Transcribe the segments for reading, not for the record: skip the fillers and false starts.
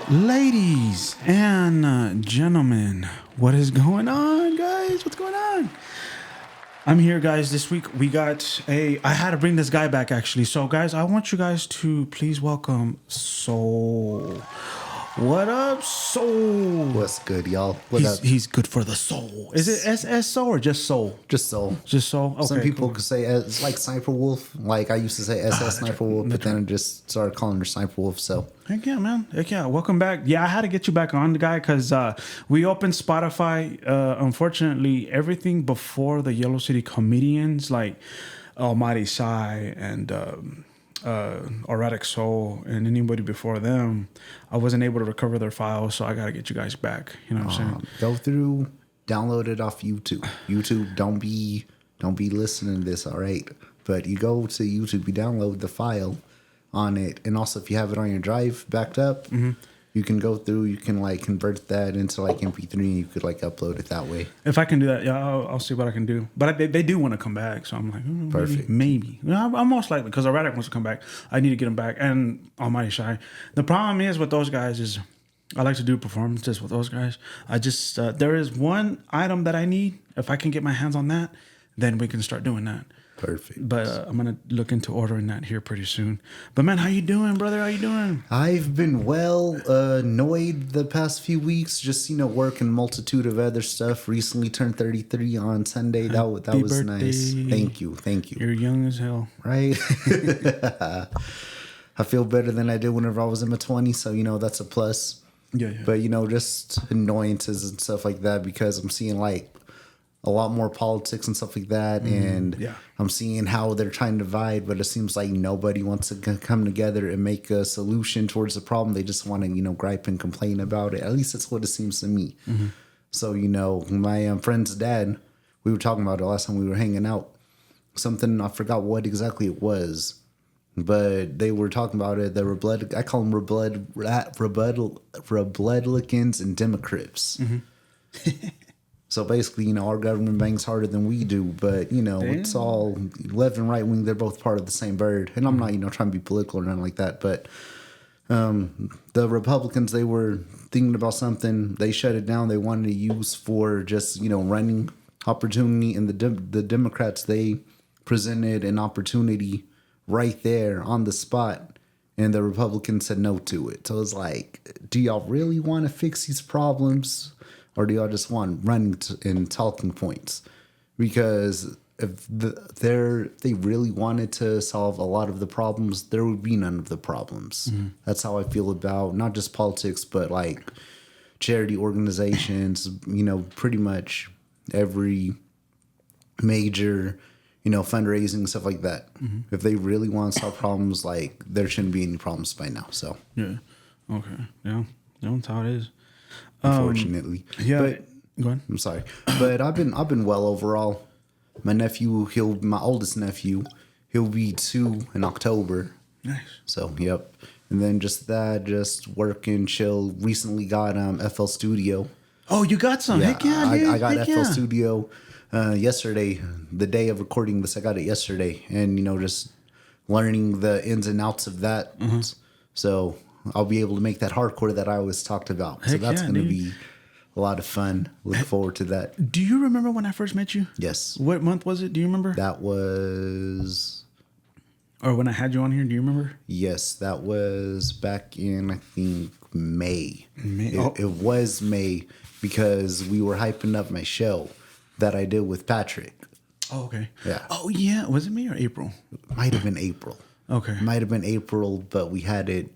Ladies and gentlemen, what is going on, guys? What's going on? I'm here, guys. This week we got I had to bring this guy back, actually. So, guys, I want you guys to please welcome Soul. What up, Soul? What's good, y'all? What up? He's good for the soul. Is it SS Soul or just Soul? Just Soul. Just Soul? Okay, Some people cool. could say it's like Sniper Wolf. Like I used to say SS Sniper Wolf, but then I just started calling her Sniper Wolf. So Heck yeah, man. Heck yeah. Welcome back. Yeah, I had to get you back on, the guy, because we opened Spotify. Unfortunately, everything before the Yellow City comedians, like Almighty Sai and Erratic Soul and anybody before them, I wasn't able to recover their files, so I got to get you guys back. You know what I'm saying? go through, download it off YouTube. YouTube, don't be listening to this, all right? But you go to YouTube, you download the file on it, and also if you have it on your drive backed up, you can go through. You can like convert that into like MP3, and you could like upload it that way. If I can do that, yeah, I'll see what I can do. But they do want to come back, so I'm like, Perfect. maybe. I'm most likely, because Erratic wants to come back. I need to get him back, and Almighty Shy. The problem is with those guys is I like to do performances with those guys. I just there is one item that I need. If I can get my hands on that, then we can start doing that. Perfect. But I'm gonna look into ordering that here pretty soon. But man, how you doing, brother? How you doing? I've been well annoyed the past few weeks. Just work and multitude of other stuff. Recently turned 33 on Sunday. That was birthday. nice. Thank you. You're young as hell. Right. I feel better than I did whenever I was in my 20s. So that's a plus. Yeah. But just annoyances and stuff like that because I'm seeing like a lot more politics and stuff like that, and yeah. I'm seeing how they're trying to divide, but it seems like nobody wants to come together and make a solution towards the problem. They just want to, gripe and complain about it. At least that's what it seems to me. So, my friend's dad, we were talking about it last time we were hanging out. Something, I forgot what exactly it was, but they were talking about it. I call them Republicans and Democrats. So basically, our government bangs harder than we do, but it's all left and right wing. They're both part of the same bird. And I'm not, trying to be political or nothing like that, but the Republicans, they were thinking about something. They shut it down. They wanted to use for just, running opportunity. And the Democrats, they presented an opportunity right there on the spot. And the Republicans said no to it. So it's like, do y'all really want to fix these problems? Or do y'all just want running and talking points? Because if they really wanted to solve a lot of the problems, there would be none of the problems. That's how I feel about not just politics, but like charity organizations, pretty much every major, fundraising, stuff like that. If they really want to solve problems, like there shouldn't be any problems by now. So Yeah. Okay. Yeah. That's how it is. unfortunately. Yeah. But Go ahead. I'm sorry, but I've been well overall. My oldest nephew, he'll be 2 in October. Nice. So yep, and then just working, chill. Recently got FL Studio. Oh, you got some? Heck yeah, dude. I got Heck FL yeah. Studio yesterday. The day of recording this, I got it yesterday, and just learning the ins and outs of that. So I'll be able to make that hardcore that I always talked about. So Heck that's yeah, going to dude. be a lot of fun. Look forward to that. Do you remember when I first met you? Yes. What month was it? Do you remember? That was, Or when I had you on here? Do you remember? yes, that was back in, I think, May. May? It was May because we were hyping up my show that I did with Patrick. Oh, okay. Yeah. Oh, yeah. Was it May or April? Might have been April. Okay. Might have been April, but we had it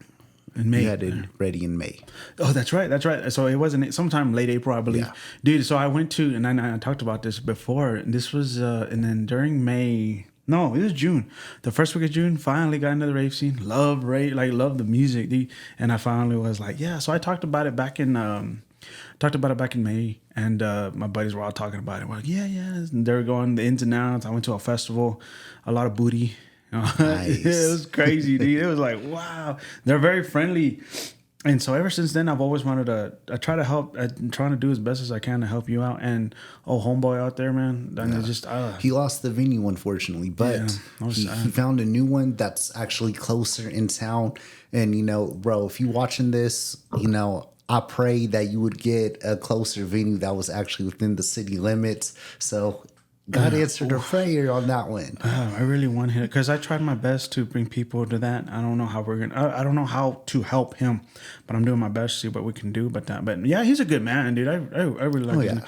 In May. We had it ready in May. Oh, that's right. That's right. So it wasn't sometime late April, I believe. Yeah. Dude, so I went to, and I talked about this before. This was, and then during May, no, it was June. The first week of June, finally got into the rave scene. Love the music. Dude. And I finally was like, yeah. So I talked about it back in May, and my buddies were all talking about it. We're like, yeah. And they were going the ins and outs. I went to a festival, a lot of booty. Nice. It was crazy, dude. It was like, wow. They're very friendly. And so ever since then, I've always wanted to. I try to help. I'm trying to do as best as I can to help you out. And homeboy out there, man, and it just He lost the venue, unfortunately, but Yeah, I was he sad. found a new one that's actually closer in town. And, bro, if you watching this, I pray that you would get a closer venue that was actually within the city limits. So God answered a prayer on that one. I really want him because I tried my best to bring people to that. I don't know how we're gonna. I don't know how to help him, but I'm doing my best to see what we can do. But yeah, he's a good man, dude. I really like him.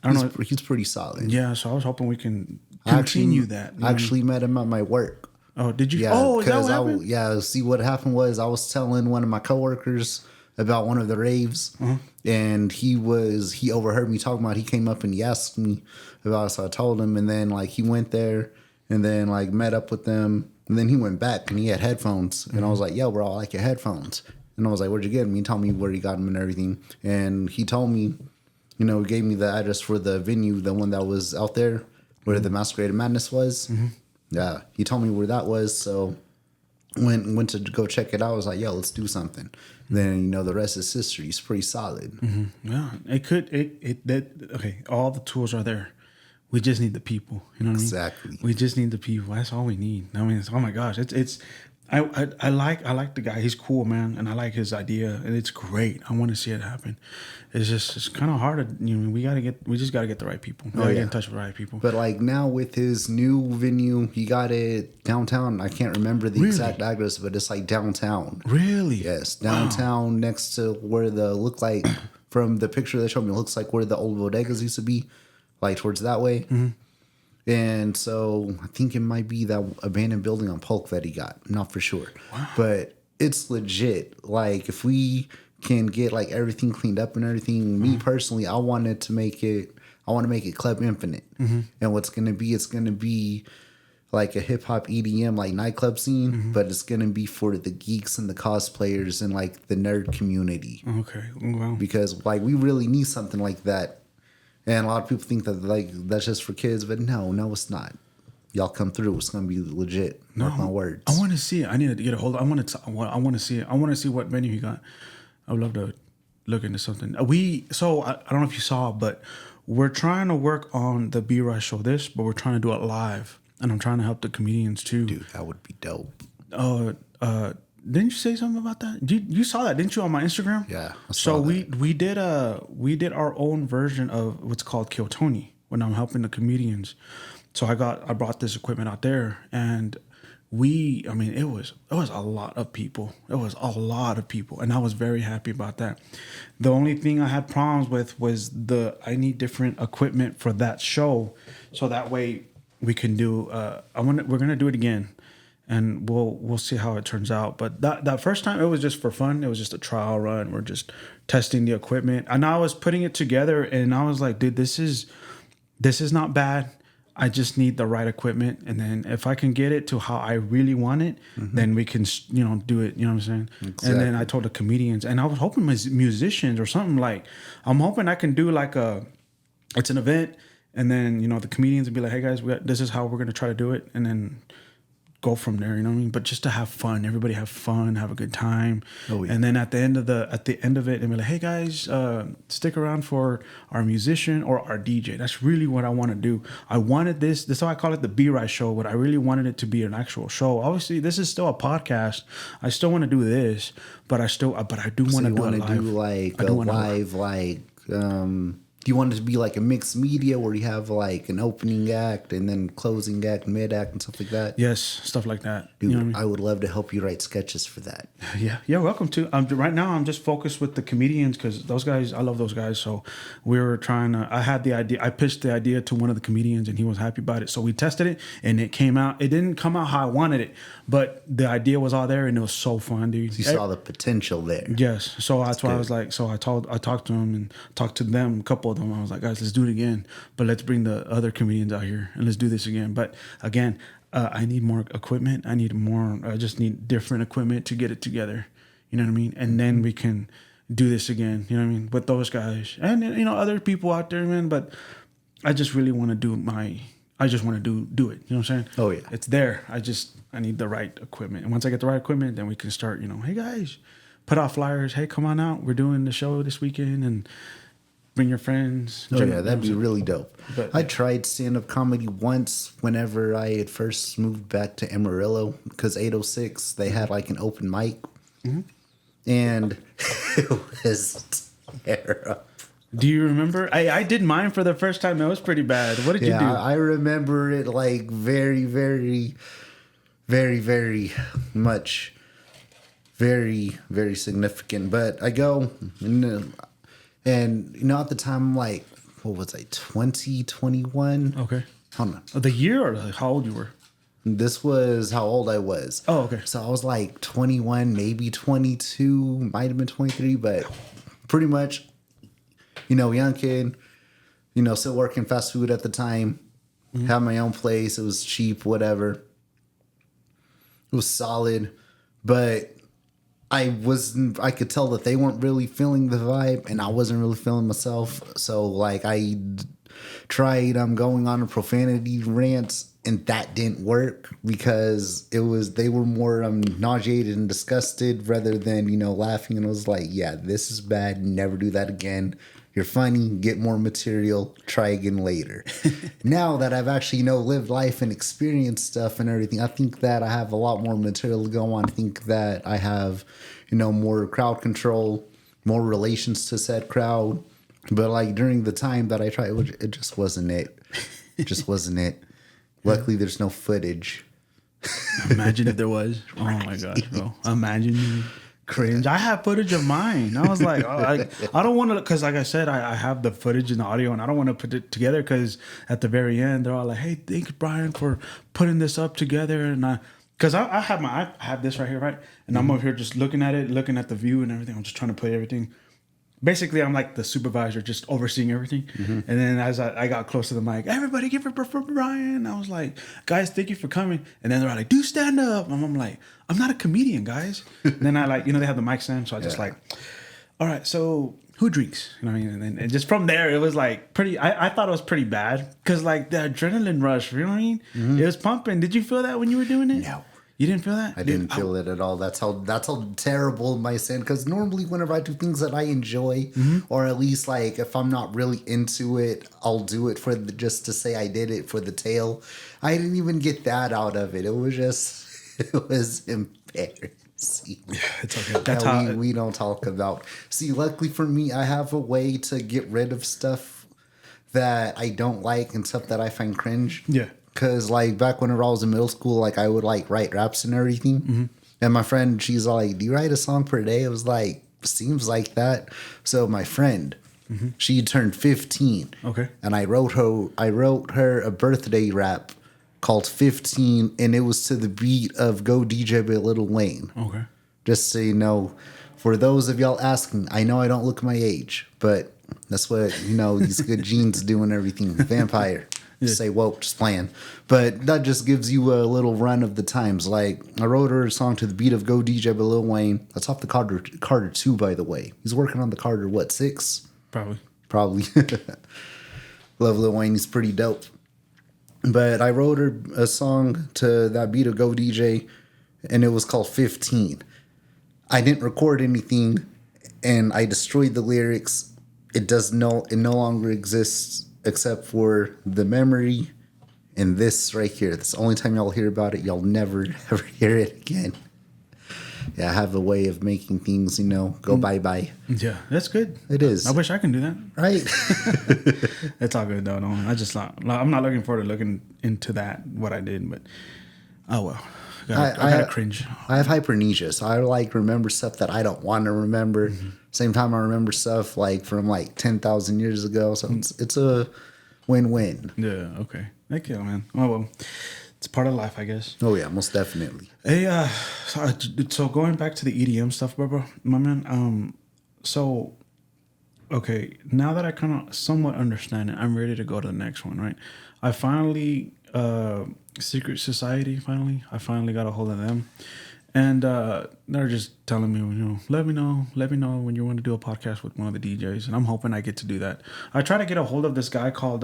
I don't know. He's pretty solid. Yeah, so I was hoping we can I actually- continue that. I actually met him at my work. Oh, did you? Yeah, Oh, is that what because happened? see what happened was I was telling one of my coworkers about one of the raves, and he overheard me talking about. He came up and he asked me about it, so I told him, and then like he went there, and then like met up with them, and then he went back and he had headphones, and I was like, "Yo, bro, I like your headphones," and I was like, "Where'd you get them?" He told me where he got them and everything, and he told me, he gave me the address for the venue, the one that was out there where the Masquerade of Madness was. Yeah, he told me where that was, so went to go check it out. I was like, yo, let's do something. Then the rest is history. He's pretty solid. Yeah, okay. All the tools are there. We just need the people. You know what Exactly. I mean? We just need the people. That's all we need. I mean, oh my gosh, it's. I like the guy. He's cool, man, and I like his idea, and it's great. I want to see it happen. It's kind of hard to we just gotta get the right people. We gotta get in touch with the right people. But like now with his new venue, he got it downtown. I can't remember the exact address, but it's like downtown. Really? Yes, downtown next to where look like from the picture they showed me, it looks like where the old bodegas used to be, like towards that way. And so I think it might be that abandoned building on Polk that he got. Not for sure. Wow. But it's legit. Like if we can get like everything cleaned up and everything, me personally, I want to make it Club Infinite. And what's going to be, it's going to be like a hip hop EDM like nightclub scene, but it's going to be for the geeks and the cosplayers and like the nerd community. Okay. Well, Because like we really need something like that. And a lot of people think that like that's just for kids, but no, it's not. Y'all come through. It's gonna be legit. Mark my words. I want to see it. I need to get a hold of. I want to see it. I want to see what venue he got. I would love to look into something. I don't know if you saw, but we're trying to work on the B Rush show. But we're trying to do it live, and I'm trying to help the comedians too. Dude, that would be dope. Didn't you say something about that? You saw that, didn't you, on my Instagram? Yeah. I So saw we that. we did our own version of what's called Kill Tony when I'm helping the comedians. So I brought this equipment out there, and it was a lot of people. It was a lot of people, and I was very happy about that. The only thing I had problems with was I need different equipment for that show, so that way we can do. We're gonna do it again. And we'll see how it turns out. But that first time, it was just for fun. It was just a trial run. We're just testing the equipment, and I was putting it together, and I was like, dude, this is not bad. I just need the right equipment, and then if I can get it to how I really want it, then we can do it. You know what I'm saying? Exactly. And then I told the comedians, and I was hoping musicians or something like. I'm hoping I can do like it's an event, and then the comedians would be like, hey guys, this is how we're gonna try to do it, and then go from there, you know what I mean? But just to have fun, everybody have fun, have a good time. Oh, yeah. And then at the end of it, and be like, hey guys, stick around for our musician or our DJ. That's really what I want to do. I wanted this is how I call it the B-Rise show, but I really wanted it to be an actual show. Obviously, this is still a podcast. I still want to do this, but I do want to do it live. Do like a live, like, do you want it to be like a mixed media where you have like an opening act and then closing act, mid act, and stuff like that? Yes, stuff like that. Dude, You know what I mean? I would love to help you write sketches for that. Yeah, welcome to. Right now, I'm just focused with the comedians because those guys, I love those guys. So we were trying to. I had the idea. I pitched the idea to one of the comedians, and he was happy about it. So we tested it, and it came out. It didn't come out how I wanted it, but the idea was all there, and it was so fun, dude. You saw the potential there. Yes, so that's why I was like. So I talked to him and talked to them, a couple of them. I was like, guys, let's do it again, but let's bring the other comedians out here and let's do this again. But again. I need more equipment. I just need different equipment to get it together. You know what I mean? And then we can do this again. You know what I mean? With those guys and other people out there, man. But I just really want to do I just want to do it. You know what I'm saying? Oh yeah. It's there. I need the right equipment. And once I get the right equipment, then we can start. Hey guys, put out flyers. Hey, come on out. We're doing the show this weekend, and bring your friends. Oh yeah, that'd be really dope. But, I tried stand-up comedy once whenever I had first moved back to Amarillo, because 806 they had like an open mic, and it was terrible. Do you remember? I did mine for the first time. It was pretty bad. What did you do? I remember it like very, very, very, very much, very, very significant. But I go, and at the time, I'm like, what was I, 20, 21? Okay. Hold on. The year or how old you were? This was how old I was. Oh, okay. So I was like 21, maybe 22, might have been 23, but pretty much, young kid, still working fast food at the time, had my own place. It was cheap, whatever. It was solid, but I could tell that they weren't really feeling the vibe, and I wasn't really feeling myself. So like I tried going on a profanity rant, and that didn't work because they were more nauseated and disgusted rather than laughing. And I was like, yeah, this is bad, never do that again. You're funny, get more material, try again later. Now that I've actually lived life and experienced stuff and everything, I think that I have a lot more material to go on. I think that I have more crowd control, more relations to said crowd. But like during the time that I tried, it just wasn't it. It just wasn't it. Luckily, there's no footage. Imagine if there was. Oh my gosh, bro. Imagine. Cringe. I have footage of mine. I was like, I don't want to, because like I said, I have the footage and the audio, and I don't want to put it together because at the very end, they're all like, hey, thank you, Brian, for putting this up together. And because I have this right here, right? And I'm over here just looking at it, looking at the view and everything. I'm just trying to put everything. Basically, I'm like the supervisor, just overseeing everything. And then as I got close to the mic, everybody give it for Brian. I was like, guys, thank you for coming. And then they're like, do stand up. And I'm like, I'm not a comedian, guys. And then I they have the mic stand. So I just like, all right, so who drinks? You know what I mean? And just from there, it was like pretty, I thought it was pretty bad. Because like the adrenaline rush, you know what I mean? It was pumping. Did you feel that when you were doing it? No. You didn't feel that? I didn't feel it at all. That's how terrible my sin. Because normally, whenever I do things that I enjoy, or at least like if I'm not really into it, I'll do it for just to say I did it for the tale. I didn't even get that out of it. It was embarrassing. Yeah, it's okay. That's how we don't talk about. See, luckily for me, I have a way to get rid of stuff that I don't like and stuff that I find cringe. Yeah. Because, like, back whenever I was in middle school, like, I would, like, write raps and everything. And my friend, she's like, do you write a song per day? I was like, seems like that. So my friend, she turned 15. Okay. And I wrote her a birthday rap called 15, and it was to the beat of Go DJ by Lil Wayne. Okay. Just so you know, for those of y'all asking, I know I don't look my age, but that's what, these good genes do and everything. Vampire. Say woke, just playing. But that just gives you a little run of the times. Like, I wrote her a song to the beat of Go DJ by Lil Wayne. That's off the Carter 2, by the way. He's working on the Carter, 6? Probably. Love Lil Wayne. He's pretty dope. But I wrote her a song to that beat of Go DJ, and it was called 15. I didn't record anything, and I destroyed the lyrics. It no longer exists except for the memory and this right here. That's the only time y'all hear about it. Y'all never, ever hear it again. Yeah, I have a way of making things, go bye-bye. Yeah, that's good. It is. I wish I can do that. Right? It's all good, though. No, I'm not looking forward to looking into that, what I did, but oh, well. I gotta cringe. I have hypermnesia, so I remember stuff that I don't want to remember. Same time I remember stuff like from like 10,000 years ago. So it's a win-win. Yeah. Okay. Thank you, man. Oh well, it's part of life, I guess. Oh yeah, most definitely. Hey, so going back to the EDM stuff, bro, my man. So, okay, now that I kind of somewhat understand it, I'm ready to go to the next one. Right? I finally. Secret Society, I finally got a hold of them, and they're just telling me, let me know when you want to do a podcast with one of the DJs, and I'm hoping I get to do that. I try to get a hold of this guy called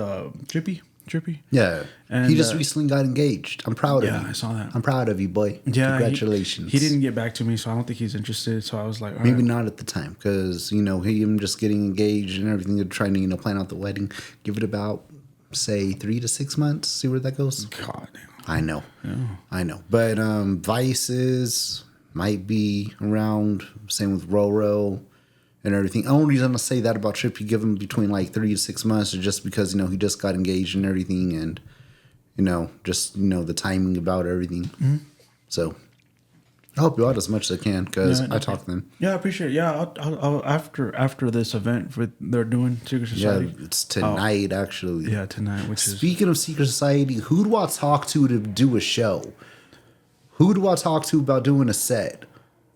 Drippy. Trippy. Yeah. And, he just recently got engaged. I'm proud of you. Yeah, I saw that. I'm proud of you, boy. Yeah, Congratulations. He didn't get back to me, so I don't think he's interested. So I was like, all Maybe right. not at the time, because him just getting engaged and everything, they're trying to plan out the wedding. Give it about, say, 3 to 6 months. See where that goes. God damn. I know. But Vices might be around. Same with Roro and everything. The only reason I say that about Trip, you give him between like 3 to 6 months, is just because he just got engaged and everything, and just the timing about everything. Mm-hmm. So I help you out as much as I can, because I talk to them. Yeah, I appreciate it. Yeah, I'll after this event they're doing Secret Society. Yeah, it's tonight actually. Yeah, tonight. Speaking of Secret Society, who do I talk to do a show? Who do I talk to about doing a set?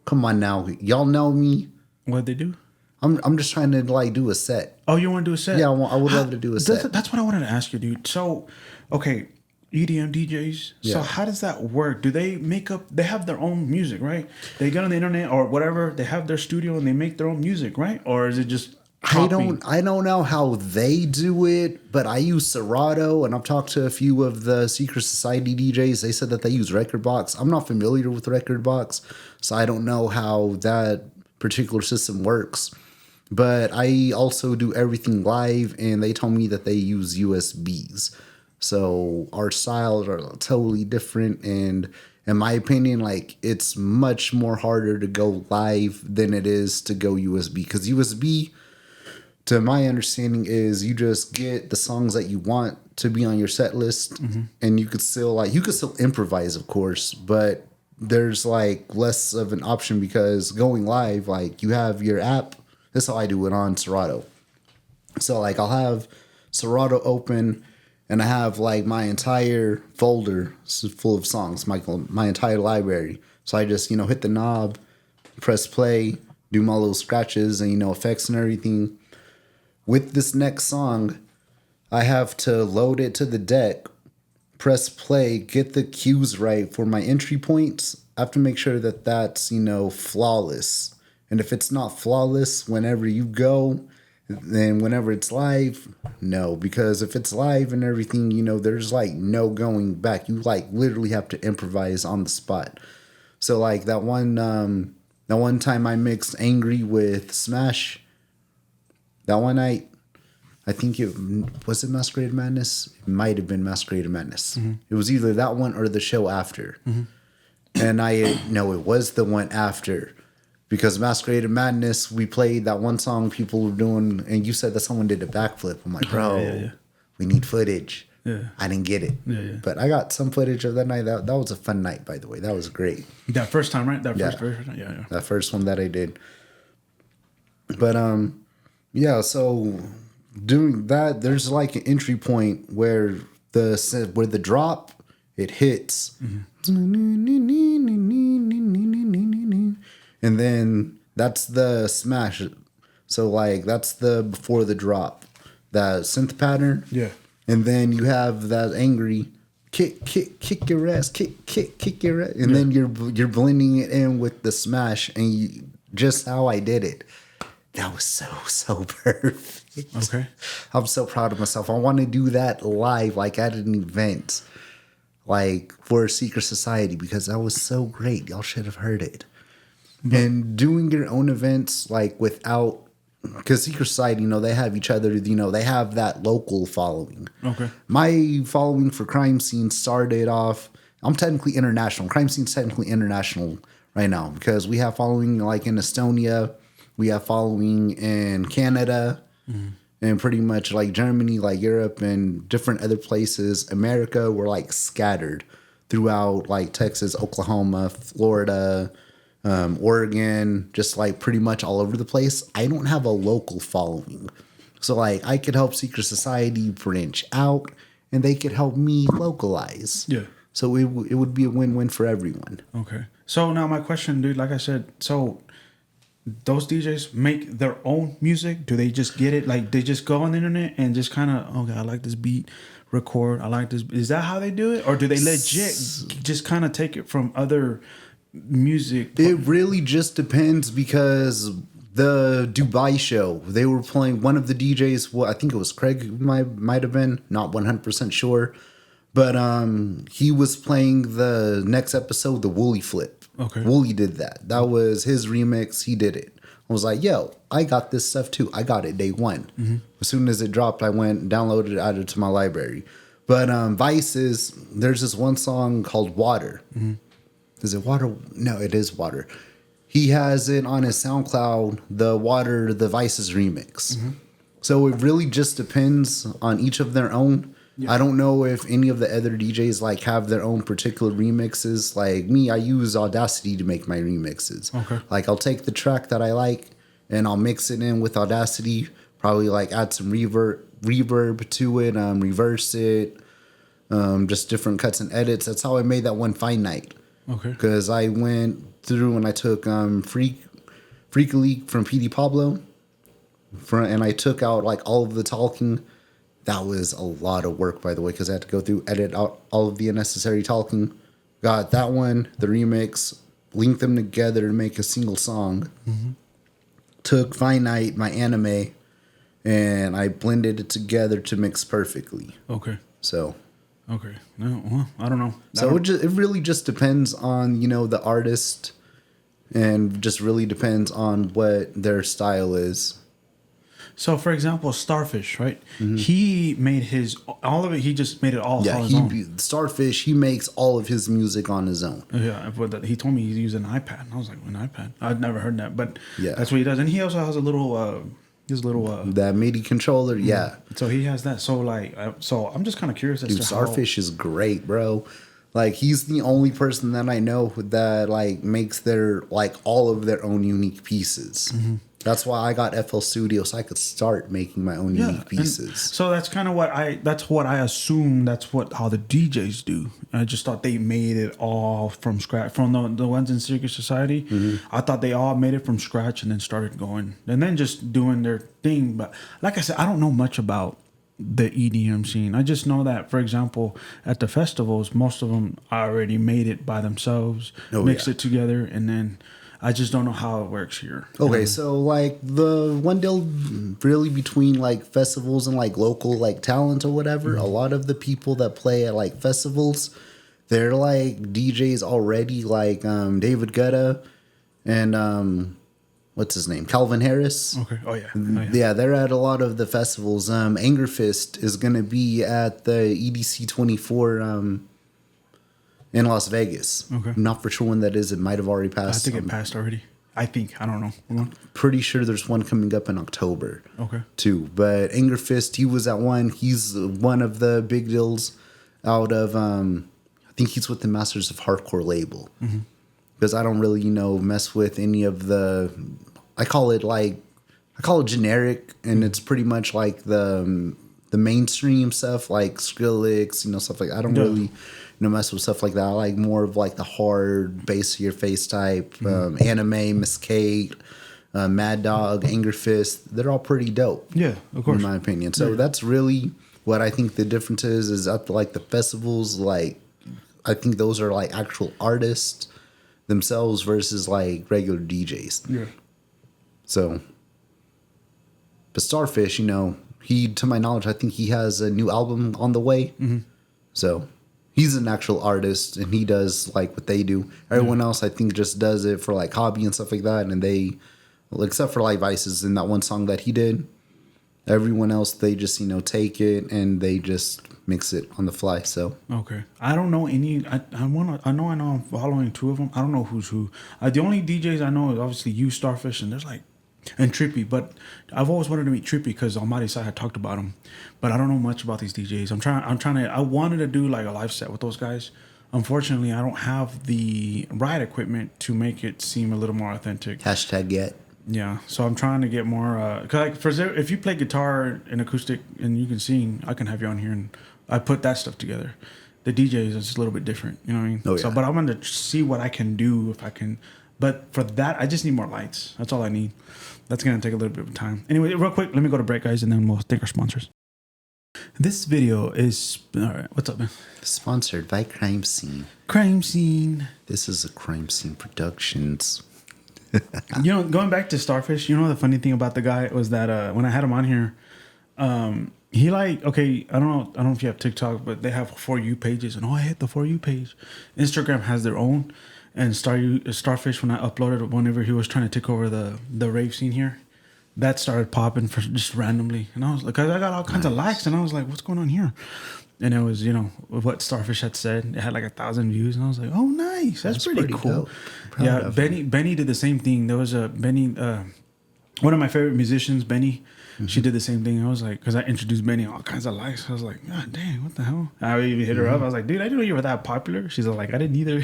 Come on now, y'all know me. What'd they do? I'm just trying to do a set. Oh, you want to do a set? Yeah, I would love to do a set. That's what I wanted to ask you, dude. So, okay, EDM DJs. Yeah. So how does that work? Do they they have their own music, right? They get on the internet or whatever, they have their studio and they make their own music, right? Or is it just copy? I don't know how they do it, but I use Serato, and I've talked to a few of the Secret Society DJs. They said that they use Rekordbox. I'm not familiar with Rekordbox, so I don't know how that particular system works. But I also do everything live, and they told me that they use USBs. So our styles are totally different, and in my opinion, it's much more harder to go live than it is to go USB. Because USB, to my understanding, is you just get the songs that you want to be on your set list, mm-hmm. and you could still improvise, of course, but there's less of an option, because going live, you have your app. That's how I do it on Serato. So I'll have Serato open, and I have my entire folder full of songs, my entire library. So I just hit the knob, press play, do my little scratches and effects and everything. With this next song, I have to load it to the deck, press play, get the cues right for my entry points. I have to make sure that that's flawless. And if it's not flawless whenever you go, then whenever it's live, no. Because if it's live and everything, there's no going back. You literally have to improvise on the spot. So that one time I mixed Angry with Smash. That one night, I think it was Masquerade Madness? It might have been Masquerade Madness. Mm-hmm. It was either that one or the show after. Mm-hmm. And it was the one after. Because Masquerade Madness, we played that one song people were doing, and you said that someone did a backflip. I'm like, bro, we need footage. Yeah. I didn't get it. Yeah. But I got some footage of that night. That was a fun night, by the way. That was great. That first time, right? First version? Yeah. That first one that I did. But, so doing that, there's an entry point where the drop, it hits. Mm-hmm. And then that's the smash. So that's the before the drop, that synth pattern. Yeah. And then you have that angry kick your ass, kick your ass, and then you're blending it in with the smash, and just how I did it. That was so perfect. Okay. I'm so proud of myself. I want to do that live, at an event, for Secret Society, because that was so great. Y'all should have heard it. And doing your own events, without, because Secret Society, they have each other, they have that local following. Okay. My following for Crime Scene started off, I'm technically international. Crime Scene's technically international right now, because we have following in Estonia, we have following in Canada, mm-hmm. and pretty much Germany, Europe, and different other places. America, we're scattered throughout Texas, Oklahoma, Florida, Oregon, just pretty much all over the place. I don't have a local following. So I could help Secret Society branch out, and they could help me localize. Yeah. So it would be a win-win for everyone. Okay. So now my question, dude, like I said, so those DJs make their own music? Do they just get it? They just go on the internet and just kind of, okay, I like this beat, record, I like this. Is that how they do it? Or do they legit just kind of take it from other music? It really just depends, because the Dubai show. They were playing one of the DJs. Well, I think it was Craig. Might have been, not 100% sure, but he was playing the next episode, the Wooly Flip. Okay. Wooly did that. That was his remix. He did it. I was like, yo, I got this stuff too. I got it day one. Mm-hmm. As soon as it dropped, I went, downloaded it, added it to my library. But Vice's, there's this one song called Water. Mm-hmm. Is it Water? No, it is Water. He has it on his SoundCloud, the Water, the Vice's remix. Mm-hmm. So it really just depends on each of their own. Yeah. I don't know if any of the other DJs like have their own particular remixes. Like me, I use Audacity to make my remixes. Okay. Like I'll take the track that I like and I'll mix it in with Audacity, probably like add some reverb to it, reverse it, just different cuts and edits. That's how I made that one Fine Night. Okay. Because I went through and I took Freak League from PD Pablo, and I took out like all of the talking. That was a lot of work, by the way, because I had to go through, edit out all of the unnecessary talking. Got that one, the remix, linked them together to make a single song. Mm-hmm. Took Fine Night, my anime, and I blended it together to mix perfectly. Okay. So. Okay. No, well, I don't know. So it really just depends on, the artist, and just really depends on what their style is. So, for example, Starfish, right? Mm-hmm. He made all of it. He just made it all on his own. Starfish, he makes all of his music on his own. Yeah, but he told me he's using an iPad. And I was like, an iPad? I'd never heard that, but yeah, that's what he does. And he also has a little... that MIDI controller, yeah. So he has that. So I'm just kind of curious as to Starfish is great, bro. Like he's the only person that I know that like makes their like all of their own unique pieces. Mm-hmm. That's why I got FL Studio, so I could start making my own unique pieces. So that's kind of what I assume. That's how the DJs do. I just thought they made it all from scratch. From the ones in Secret Society, mm-hmm. I thought they all made it from scratch and then started going and then just doing their thing. But like I said, I don't know much about the EDM scene. I just know that, for example, at the festivals, most of them already made it by themselves, mixed it together, and then. I just don't know how it works here. Okay, so like the one deal really between like festivals and like local like talent or whatever, mm-hmm. a lot of the people that play at like festivals, they're like DJs already, like David Guetta and what's his name? Calvin Harris. Okay. Oh yeah. Yeah, they're at a lot of the festivals. Angerfist is gonna be at the EDC 24 in Las Vegas. Okay. I'm not for sure when that is. It might have already passed. I think it passed already. I don't know. Pretty sure there's one coming up in October. Okay. Too. But Angerfist, he was at one. He's one of the big deals out of, I think he's with the Masters of Hardcore label. Mm-hmm. Because I don't really, mess with any of the, I call it generic, and it's pretty much like the mainstream stuff, like Skrillex, stuff like that. I don't really... mess with stuff like that. I like more of like the hard bass of your face type, anime, Miss Kate, Mad Dog, Angerfist. They're all pretty dope. Yeah, of course. In my opinion. So that's really what I think the difference is at like the festivals. Like, I think those are like actual artists themselves versus like regular DJs. Yeah. So, but Starfish, he, to my knowledge, I think he has a new album on the way. Mm-hmm. So. He's an actual artist, and he does like what they do. Everyone else, I think, just does it for like hobby and stuff like that. And they, except for like Vices in that one song that he did, everyone else they just take it and they just mix it on the fly. So okay, I don't know any. I know I'm following two of them. I don't know who's who. The only DJs I know is obviously you, Starfish, and there's like. And Trippy, but I've always wanted to meet Trippy because Almighty Sai had talked about him, but I don't know much about these DJs. I wanted to do like a live set with those guys. Unfortunately, I don't have the right equipment to make it seem a little more authentic. #get. Yeah, so I'm trying to get more. Cause if you play guitar and acoustic and you can sing, I can have you on here and I put that stuff together. The DJs is a little bit different, you know what I mean? Oh, yeah. So, but I'm going to see what I can do if I can. But for that, I just need more lights. That's all I need. That's going to take a little bit of time. Anyway, real quick, let me go to break, guys, and then we'll thank our sponsors. This video is... All right, what's up, man? Sponsored by Crime Scene. Crime Scene. This is a Crime Scene Productions. You know, going back to Starfish, you know the funny thing about the guy was that when I had him on here, he like, okay, I don't know if you have TikTok, but they have For You pages, and I hit the For You page. Instagram has their own, and Starfish, when I uploaded whenever he was trying to take over the rave scene here, that started popping for just randomly, and I was like, I got all kinds of likes, and I was like, what's going on here? And it was, you know, what Starfish had said. It had like 1,000 views, and I was like, oh, nice, that's pretty cool. Yeah, Benny did the same thing. There was a Benny, one of my favorite musicians, Benny. Mm-hmm. She did the same thing. I was like, because I introduced Benny all kinds of likes. I was like, God dang, what the hell? I even hit her up. I was like, dude, I didn't know you were that popular. She's like, I didn't either.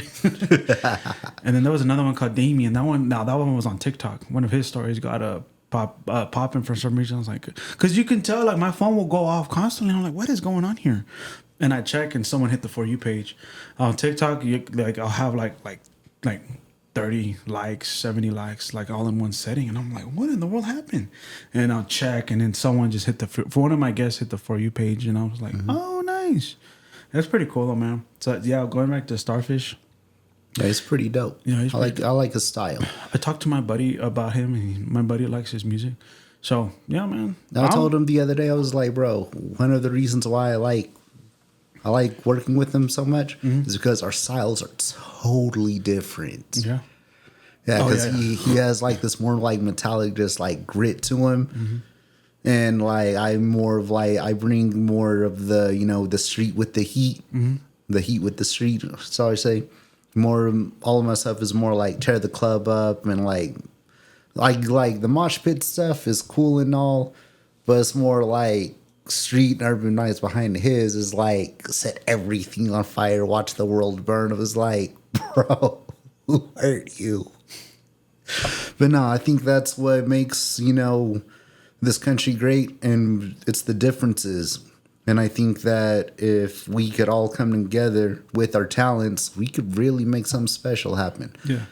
And then there was another one called Damien. That one was on TikTok. One of his stories got a popping for some reason. I was like, because you can tell, like, my phone will go off constantly. I'm like, what is going on here? And I check, and someone hit the For You page on TikTok. I'll have like 30 likes, 70 likes, like all in one setting, and I'm like, what in the world happened? And I'll check, and then someone just hit for one of my guests hit the For You page, and I was like, oh, nice. That's pretty cool though, man. So yeah, going back to Starfish. Yeah, it's pretty dope. Yeah, I like his style. I talked to my buddy about him, and my buddy likes his music. So yeah, man. I told him the other day, I was like, bro, one of the reasons why I like working with him so much is because our styles are totally different. Yeah. Yeah, because he has like this more like metallic, just like grit to him. Mm-hmm. And like I'm more of like, I bring more of the, you know, the street with the heat, the heat with the street. So I say more, all of my stuff is more like tear the club up, and like the mosh pit stuff is cool and all, but it's more like street and urban nights behind his is like set everything on fire, watch the world burn. It was like, bro, who hurt you? But no, I think that's what makes, you know, this country great, and it's the differences. And I think that if we could all come together with our talents, we could really make something special happen. Yeah.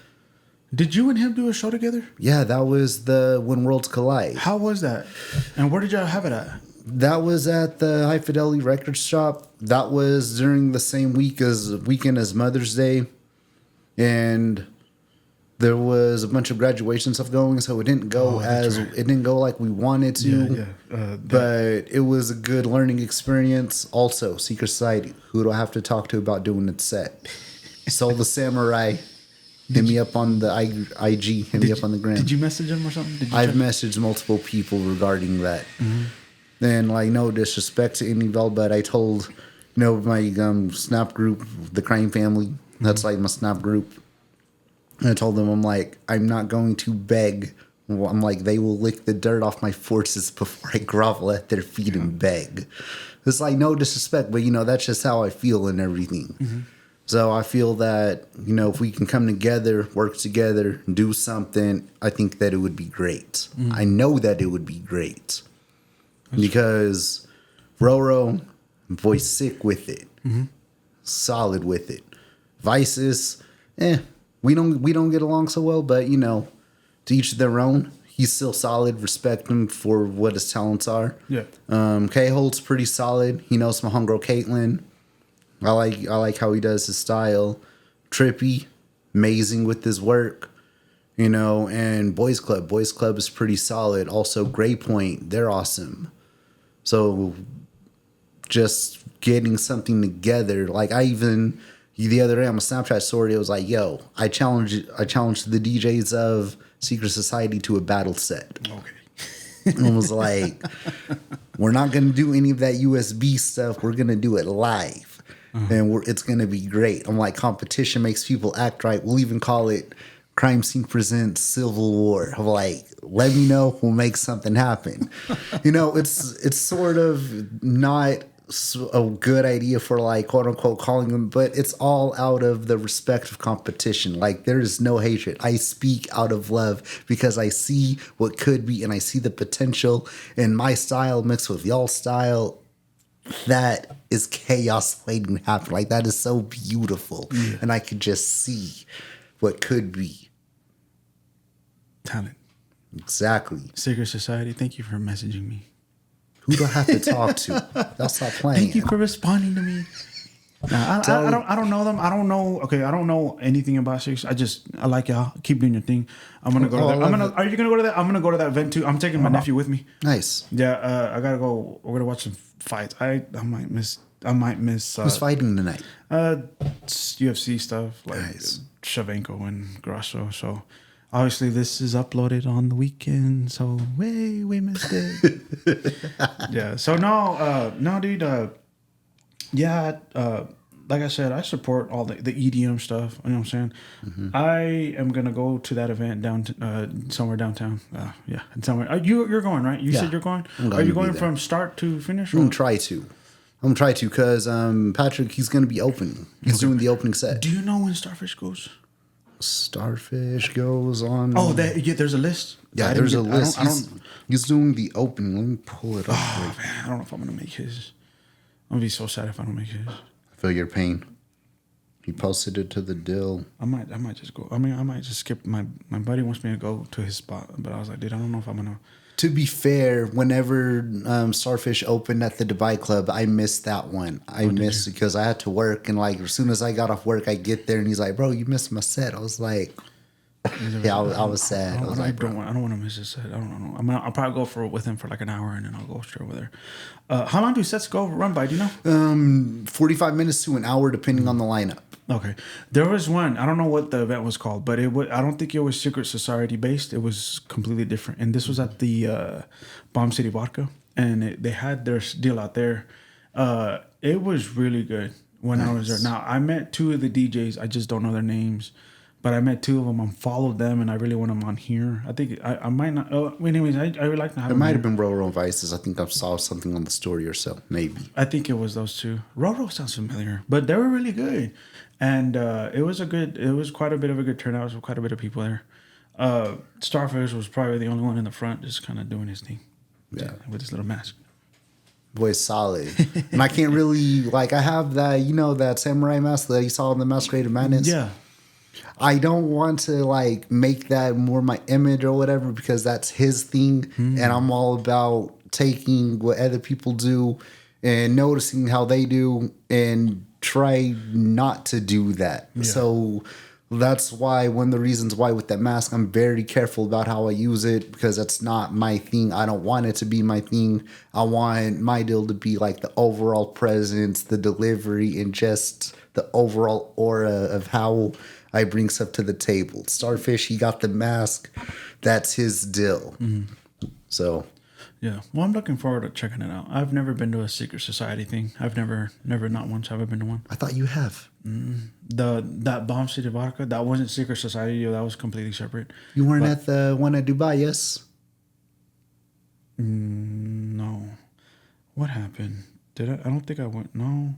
Did you and him do a show together? Yeah, that was the When Worlds Collide. How was that? And where did y'all have it at? That was at the High Fidelity Records shop. That was during the same weekend as Mother's Day. And there was a bunch of graduation stuff going, so it didn't go it didn't go like we wanted to. Yeah. But it was a good learning experience. Also, Secret Society, who do I have to talk to about doing its set? Soul the Samurai. Hit me up on the IG. Hit me up on the gram. Did you message him or something? I've messaged multiple people regarding that. Mm-hmm. And like, no disrespect to anybody, but I told, you know, my Snap group, the Crime Family. That's like my Snap group. And I told them, I'm like, I'm not going to beg. I'm like, they will lick the dirt off my forces before I grovel at their feet and beg. It's like, no disrespect, but, you know, that's just how I feel and everything. Mm-hmm. So I feel that, you know, if we can come together, work together, do something, I think that it would be great. Mm-hmm. I know that it would be great. That's because Roro, voice sick with it. Mm-hmm. Solid with it. Vices, we don't get along so well, but, you know, to each their own. He's still solid. Respect him for what his talents are. Yeah. K-Holt's pretty solid. He knows my homegirl Caitlin. I like how he does his style. Trippy, amazing with his work. You know, and Boys Club. Boys Club is pretty solid. Also, Gray Point, they're awesome. So just getting something together. Like the other day on my Snapchat story, it was like, yo, I challenged the DJs of Secret Society to a battle set. Okay. And it was like, we're not going to do any of that USB stuff. We're going to do it live. And it's going to be great. I'm like, competition makes people act right. We'll even call it Crime Scene Presents Civil War. I'm like, let me know. We'll make something happen. You know, it's sort of not a good idea for like, quote unquote, calling them, but it's all out of the respect of competition. Like, there is no hatred. I speak out of love because I see what could be, and I see the potential in my style mixed with y'all's style. That is chaos waiting to happen. Like, that is so beautiful. Yeah. And I could just see what could be. Talent. Exactly. Secret Society, thank you for messaging me. Who do I have to talk to? Y'all stop playing. Thank you for responding to me. Nah, I don't know them. I don't know. Okay, I don't know anything about Six. I like y'all. Keep doing your thing. I'm gonna go to that. Are you gonna go to that? I'm gonna go to that event too. I'm taking my nephew with me. Nice. Yeah, I gotta go. We're gonna watch some fights. I might miss. Who's fighting tonight? It's UFC stuff like Nice. Shevchenko and Grasso. So obviously this is uploaded on the weekend. So we missed it. Yeah. So no, dude. Yeah. Like I said, I support all the EDM stuff. You know what I'm saying? I am gonna go to that event somewhere downtown. Yeah, somewhere. You're going, right? You said you're going. Are you going from start to finish? I'm gonna try to. Because Patrick, he's gonna be opening. He's doing the opening set. Do you know when Starfish goes? Starfish goes on. Oh, there's a list. Yeah, there's a list. He's doing the opening. Let me pull it up. Oh man, I don't know if I'm gonna make his. I'm gonna be so sad if I don't make his. I feel your pain. He posted it to the deal. I might just go. I mean, I might just skip. My buddy wants me to go to his spot, but I was like, dude, I don't know if I'm gonna. To be fair, whenever Starfish opened at the Dubai Club, I missed that one. I missed it because I had to work, and like as soon as I got off work, I get there, and he's like, "Bro, you missed my set." I was like, "Yeah, I was sad." I was like, I don't want to miss his set. I don't know. I'll probably go with him for like an hour, and then I'll go straight over there. How long do sets run by? Do you know? 45 minutes to an hour, depending on the lineup. Okay, there was one. I don't know what the event was called, but I don't think it was Secret Society based. It was completely different, and this was at the Bomb City Vodka, and they had their deal out there. It was really good when I was there. Now I met two of the DJs. I just don't know their names, but I met two of them. I followed them, and I really want them on here. I think I might not. Anyways, I would like to have. It might have been Roro Vices. I think I saw something on the story or so. Maybe. I think it was those two. Roro sounds familiar, but they were really good. And it was quite a bit of a good turnout. There was quite a bit of people there. Starfish was probably the only one in the front, just kind of doing his thing. Yeah. With his little mask. Boy, solid. And I can't really, like, I have that, that samurai mask that you saw in the Masquerade of Madness. Yeah. I don't want to, like, make that more my image or whatever because that's his thing. And I'm all about taking what other people do and noticing how they do and try not to do that. Yeah. So that's why one of the reasons why with that mask, I'm very careful about how I use it because that's not my thing. I don't want it to be my thing. I want my deal to be like the overall presence, the delivery, and just the overall aura of how I bring stuff to the table. Starfish, he got the mask. That's his deal. So... yeah. Well, I'm looking forward to checking it out. I've never been to a secret society thing. I've never, not once have I been to one. I thought you have. That Bomb City Vodka, that wasn't secret society. That was completely separate. You weren't at the one at Dubai, yes? No. What happened? Did I? I don't think I went. No.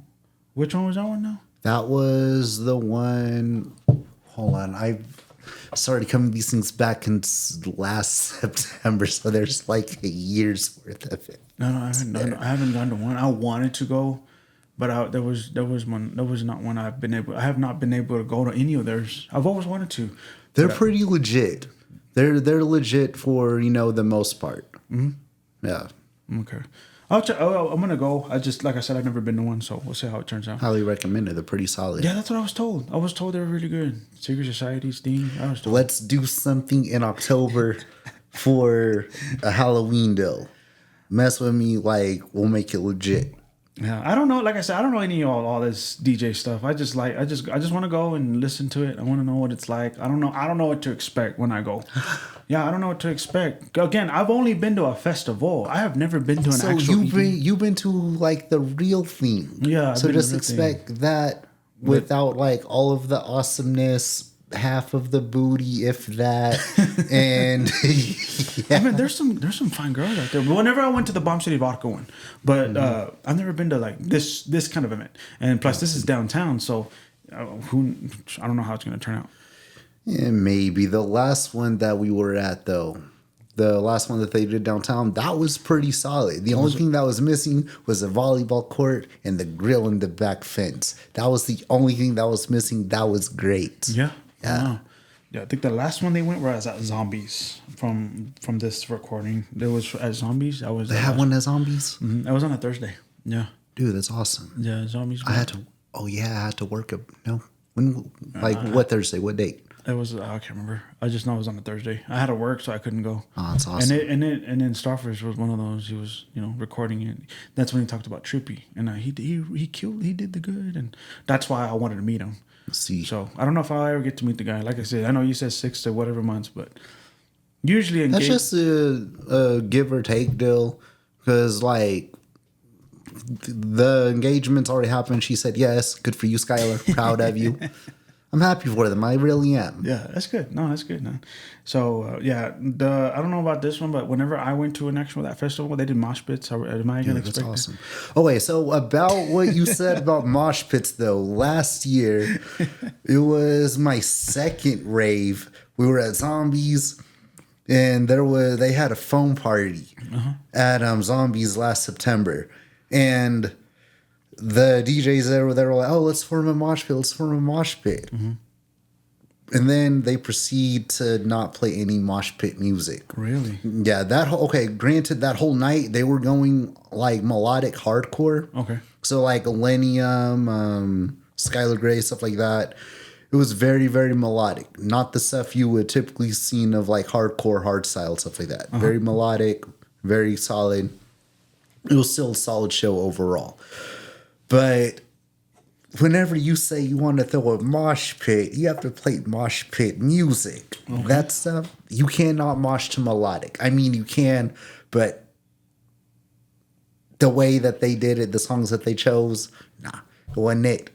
Which one was that one now? That was the one. Hold on. I started coming these things back in last September, so there's like a year's worth of it. No, I haven't gone to one. I wanted to go, but there was not one I have not been able to go to any of theirs. I've always wanted to. They're pretty legit. They're legit for the most part. Yeah. Okay. I'm gonna go. Like I said, I've never been to one, so we'll see how it turns out. Highly recommend it. They're pretty solid. Yeah, that's what I was told. I was told they were really good. Secret Society's theme. I was told. Let's do something in October for a Halloween deal. Mess with me, like we'll make it legit. Yeah, I don't know. Like I said, I don't know any of all this DJ stuff. I just want to go and listen to it. I want to know what it's like. I don't know what to expect when I go. Yeah, I don't know what to expect. Again, I've only been to a festival. I have never been to an actual. So you've been to like the real thing. Yeah. So just expect that without like all of the awesomeness, half of the booty, if that, and yeah. I mean, there's some fine girls out there. But whenever I went to the Bomb City Vodka one, but I've never been to like this kind of event, and plus this is downtown, so I don't know how it's gonna turn out. Yeah, maybe the last one that we were at though. The last one that they did downtown, that was pretty solid. The only thing that was missing was a volleyball court and the grill in the back fence. That was the only thing that was missing. That was great. Yeah. Yeah. I think the last one they went was at Zombies from this recording. There was at Zombies. They have one at Zombies? Mm-hmm. I was on a Thursday. Yeah. Dude, that's awesome. Yeah, Zombies. I had to Oh yeah, I had to work. No, when like what Thursday? What date? It was I can't remember. I just know it was on a Thursday. I had to work, so I couldn't go. Oh, that's awesome. And then Starfish was one of those. He was recording it. That's when he talked about Trippy, and he did the good, and that's why I wanted to meet him. See, So I don't know if I'll ever get to meet the guy. Like I said, I know you said 6 to whatever months, but usually that's just a give or take deal, because like the engagement's already happened. She said yes. Good for you, Skylar. Proud of you. I'm happy for them. I really am. Yeah, that's good. No, that's good, man. So I don't know about this one, but whenever I went to an actual that festival, they did mosh pits. Am I gonna expect? That's awesome. Okay, so about what you said about mosh pits, though, last year it was my second rave. We were at Zombies, and they had a foam party at Zombies last September, and the DJs there were like, oh, let's form a mosh pit. Mm-hmm. And then they proceed to not play any mosh pit music. Really? Yeah, granted, that whole night they were going like melodic hardcore. Okay. So like Illenium, Skylar Grey, stuff like that. It was very, very melodic. Not the stuff you would typically seen of like hardcore, hardstyle, stuff like that. Very melodic, very solid. It was still a solid show overall. But whenever you say you want to throw a mosh pit, you have to play mosh pit music. Okay. That stuff, you cannot mosh to melodic. I mean, you can, but the way that they did it, the songs that they chose, it wasn't it.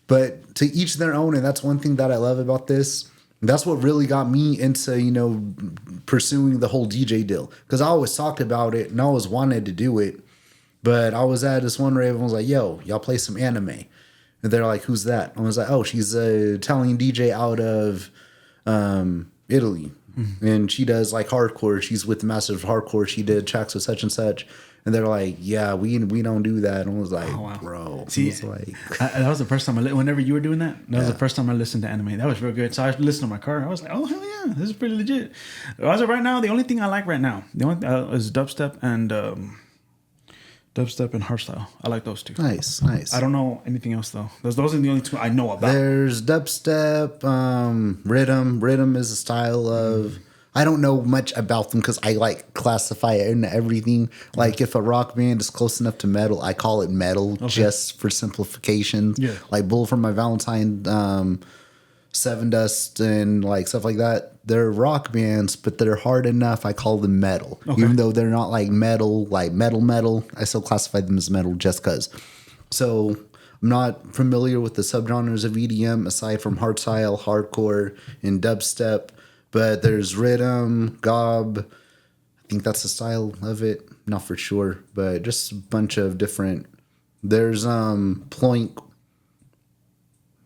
But to each their own, and that's one thing that I love about this. That's what really got me into, pursuing the whole DJ deal. Because I always talked about it and I always wanted to do it. But I was at this one rave and I was like, yo, y'all play some anime. And they're like, who's that? And I was like, oh, she's a Italian DJ out of Italy. Mm-hmm. And she does like hardcore. She's with the Masters of Hardcore. She did tracks with such and such. And they're like, yeah, we don't do that. And I was like, bro. See, that was the first time whenever you were doing that, was the first time I listened to anime. That was real good. So I listened to my car. I was like, oh, hell yeah, this is pretty legit. As of right now, the only thing I like right now, is dubstep and hardstyle. I like those two. Nice. I don't know anything else though. Those are the only two I know about. There's dubstep, rhythm. Rhythm is a style of. I don't know much about them because I like classify it into everything. Like if a rock band is close enough to metal, I call it metal just for simplification. Yeah. Like Bullet for My Valentine, Seven Dust, and like stuff like that. They're rock bands, but they're hard enough. I call them metal, even though they're not like metal, like metal. I still classify them as metal just because. So I'm not familiar with the subgenres of EDM aside from hardstyle, hardcore, and dubstep. But there's rhythm, gob. I think that's the style of it. Not for sure, but just a bunch of different. There's ploink. I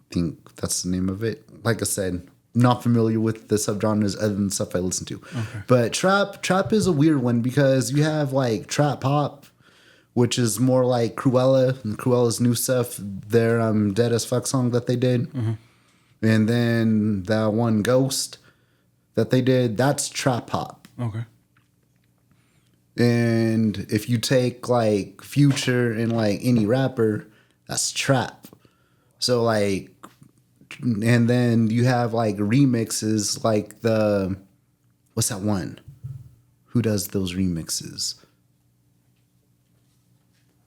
think that's the name of it. Like I said, not familiar with the subgenres other than stuff I listen to. Okay. But trap is a weird one because you have like trap pop, which is more like Cruella and Cruella's new stuff. Their Dead as Fuck song that they did, and then that one Ghost that they did, that's trap hop. Okay. And if you take like Future and like any rapper, that's trap. So like, and then you have like remixes like what's that one? Who does those remixes?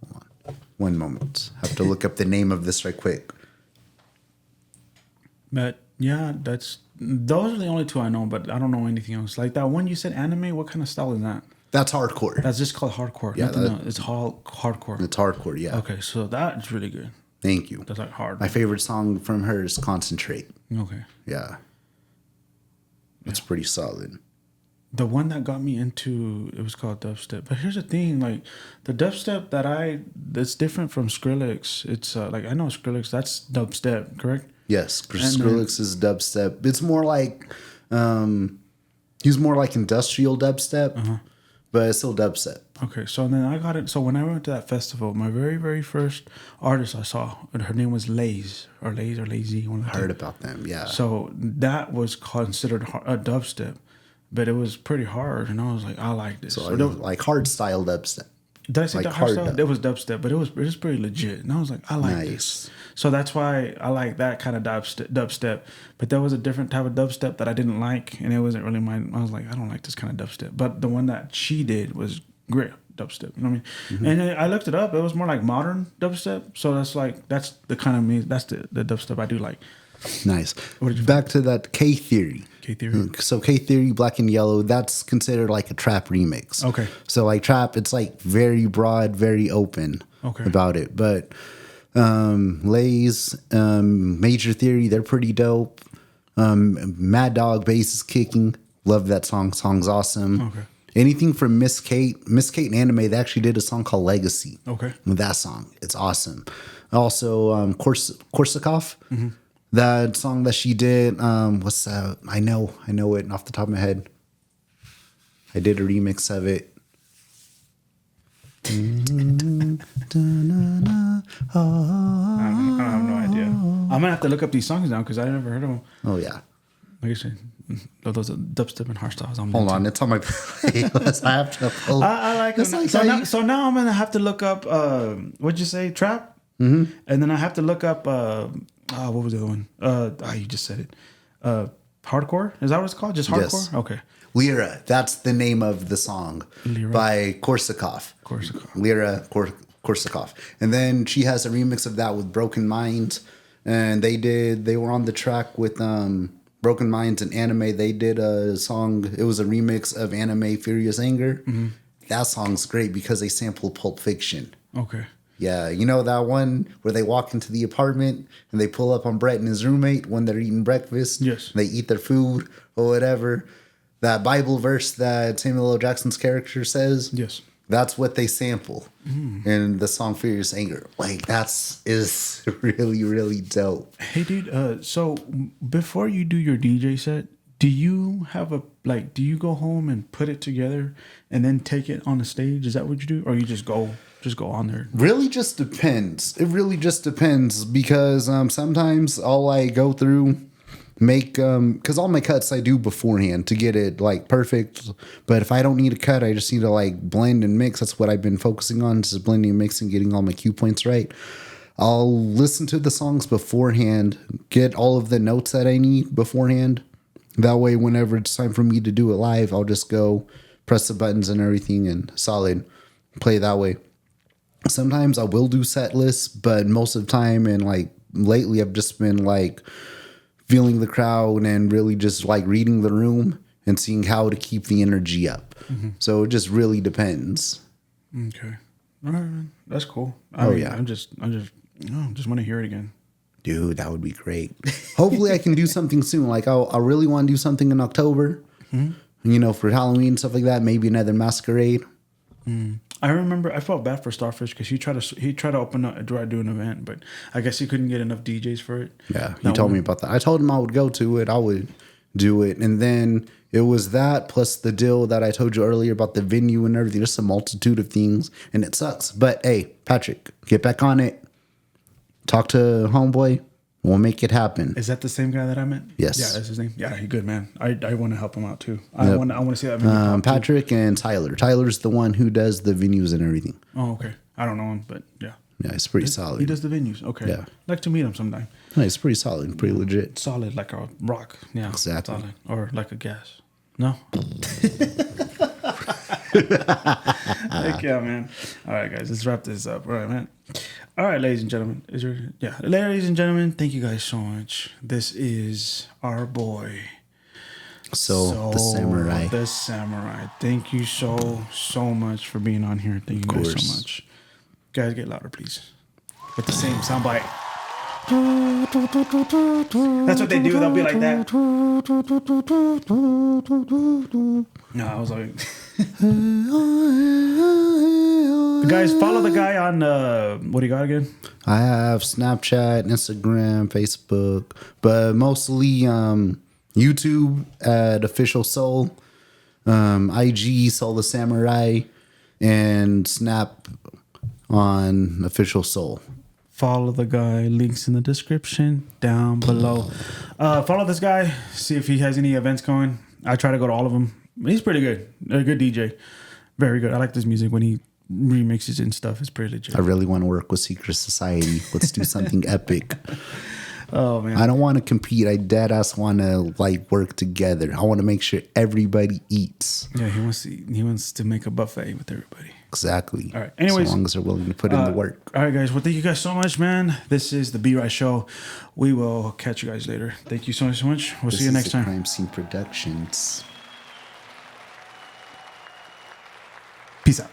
Hold on. One moment. Have to look up the name of this right quick. But yeah, those are the only two I know, but I don't know anything else. Like that one you said, anime. What kind of style is that? That's hardcore. That's just called hardcore. Yeah, it's hardcore. It's hardcore. Yeah. Okay, so that's really good. Thank you. That's like hard. My favorite song from her is "Concentrate." Okay. Yeah. It's pretty solid. The one that got me into it was called dubstep. But here's the thing, like the dubstep that's different from Skrillex. It's like I know Skrillex, that's dubstep, correct? Yes, Skrillex is dubstep. It's more like he's more like industrial dubstep, but it's still dubstep. Okay, so then I got it. So when I went to that festival, my very, very first artist I saw, her name was Lazy. Heard about them, yeah. So that was considered a dubstep, but it was pretty hard, and I was like, I like this. So like hard style dubstep. Did I say Like that hard hardstyle? dub. It was dubstep, but it was pretty legit. And I was like, I like Nice. this. So that's why I like that kind of dubstep. But there was a different type of dubstep that I didn't like, and it wasn't really mine. I was like, I don't like this kind of dubstep. But the one that she did was great dubstep. You know what I mean? And then I looked it up. It was more like modern dubstep. So that's the kind of music. That's the dubstep I do like. Nice. What did you Back to that K Theory. K Theory. So K Theory, Black and Yellow, that's considered like a trap remix. Okay. So like trap, it's like very broad, very open Okay. about it. But Lay's, Major Theory, they're pretty dope. Mad Dog bass is kicking. Love that song. Song's awesome. Okay. Anything from Miss Kate and Anime, they actually did a song called Legacy. Okay. With that song, it's awesome. Also, Korsakov, that song that she did. What's that? I know it off the top of my head. I did a remix of it. I have no idea. I'm gonna have to look up these songs now because I never heard of them. Oh yeah. Like I said, those are dubstep and hardstyles. Hold on, it's on my playlist. I have to. Pull. I like It's them. like so, how now, you- so now I'm gonna have to look up. What'd you say? Trap. And then I have to look up. What was the other one? You just said it. Hardcore. Is that what it's called? Just hardcore. Yes. Okay. Lyra, that's the name of the song Lyra. by Korsakov. Lyra Korsakov. And then she has a remix of that with Broken Minds. And they were on the track with Broken Minds and Anime. They did a song, it was a remix of Anime Furious Anger. That song's great because they sampled Pulp Fiction. Okay. Yeah, you know that one where they walk into the apartment and they pull up on Brett and his roommate when they're eating breakfast? Yes. They eat their food or whatever. That Bible verse that Samuel L. Jackson's character says? Yes. That's what they sample in the song Furious Anger. Like, is really, really dope. Hey, dude. So before you do your DJ set, do you have do you go home and put it together and then take it on the stage? Is that what you do, or you just go on there? Really just depends. It really just depends because sometimes I'll like go through, make because all my cuts I do beforehand to get it like perfect. But if I don't need a cut, I just need to like blend and mix. That's what I've been focusing on, just blending and mixing, getting all my cue points right. I'll listen to the songs beforehand, get all of the notes that I need beforehand. That way, whenever it's time for me to do it live, I'll just go press the buttons and everything and solid play that way. Sometimes I will do set lists, but most of the time and like lately I've just been like feeling the crowd and really just like reading the room and seeing how to keep the energy up. So it just really depends. Okay. All right, man. That's cool. Yeah. I just want to hear it again. Dude, that would be great. Hopefully I can do something soon. Like I really want to do something in October, you know, for Halloween and stuff like that. Maybe another masquerade. I remember I felt bad for Starfish because he tried to open up, do an event, but I guess he couldn't get enough DJs for it. Yeah, he told me about that. I told him I would go to it. I would do it. And then it was that plus the deal that I told you earlier about the venue and everything. Just a multitude of things. And it sucks. But hey, Patrick, get back on it. Talk to Homeboy. We'll make it happen. Is that the same guy that I met? Yes. Yeah, that's his name. Yeah, he's good, man. I want to help him out too. I want to see that. venue pop, too. Patrick and Tyler. Tyler's the one who does the venues and everything. Oh, okay. I don't know him, but yeah. Yeah, it's pretty solid. He does the venues. Okay. Yeah. I'd like to meet him sometime. Yeah, it's pretty solid, pretty legit. Solid like a rock. Yeah. Exactly. Solid. Or like a gas. No. Heck yeah, man. All right, guys, let's wrap this up. All right, man. All right, ladies and gentlemen. Ladies and gentlemen, thank you guys so much. This is our boy. So the samurai. The samurai. Thank you so much for being on here. Thank you guys so much. Guys, get louder, please. With the same soundbite. That's what they do. They'll be like that. No, I was like, guys, follow the guy on what do you got again? I have Snapchat, Instagram, Facebook, but mostly YouTube at Official Soul, IG Soul the Samurai, and Snap on Official Soul. Follow the guy. Links in the description down below. Follow this guy. See if he has any events going. I try to go to all of them. He's pretty good. A good DJ. Very good. I like this music when he remixes and stuff is pretty legit. I really want to work with Secret Society. Let's do something epic. Oh man, I don't want to compete. I dead ass want to like work together. I want to make sure everybody eats. Yeah, he wants to make a buffet with everybody. Exactly. All right. Anyways, as long as they're willing to put in the work. All right, guys. Well, thank you guys so much, man. This is the B Right Show. We will catch you guys later. Thank you so much. We'll see you next time. Crime Scene Productions. Peace out.